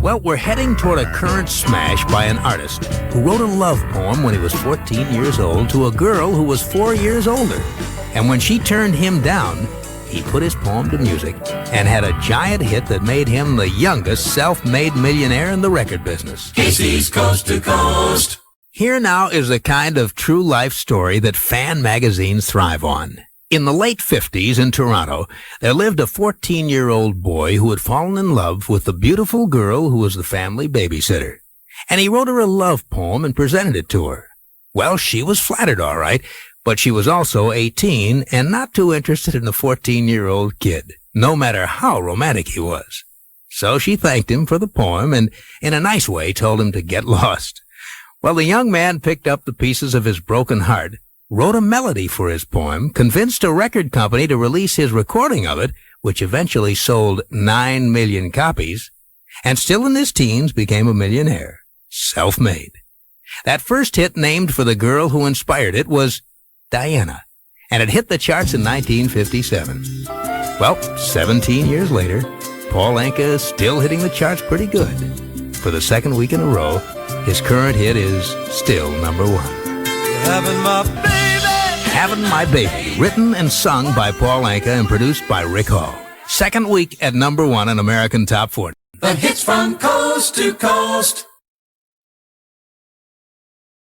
Well, we're heading toward a current smash by an artist who wrote a love poem when he was 14 years old to a girl who was 4 years older. And when she turned him down, he put his poem to music and had a giant hit that made him the youngest self-made millionaire in the record business. Casey's Coast to Coast. Here now is the kind of true life story that fan magazines thrive on. In the late 50s in Toronto, there lived a 14-year-old boy who had fallen in love with the beautiful girl who was the family babysitter. And he wrote her a love poem and presented it to her. Well, she was flattered, all right, but she was also 18 and not too interested in the 14-year-old kid, no matter how romantic he was. So she thanked him for the poem and, in a nice way, told him to get lost. Well, the young man picked up the pieces of his broken heart, wrote a melody for his poem, convinced a record company to release his recording of it, which eventually sold 9 million copies, and still in his teens became a millionaire, self-made. That first hit named for the girl who inspired it was Diana, and it hit the charts in 1957. Well, 17 years later, Paul Anka is still hitting the charts pretty good. For the second week in a row, his current hit is still number one. Having my baby. Having My Baby, written and sung by Paul Anka and produced by Rick Hall. Second week at number one in American Top 40. The hits from coast to coast.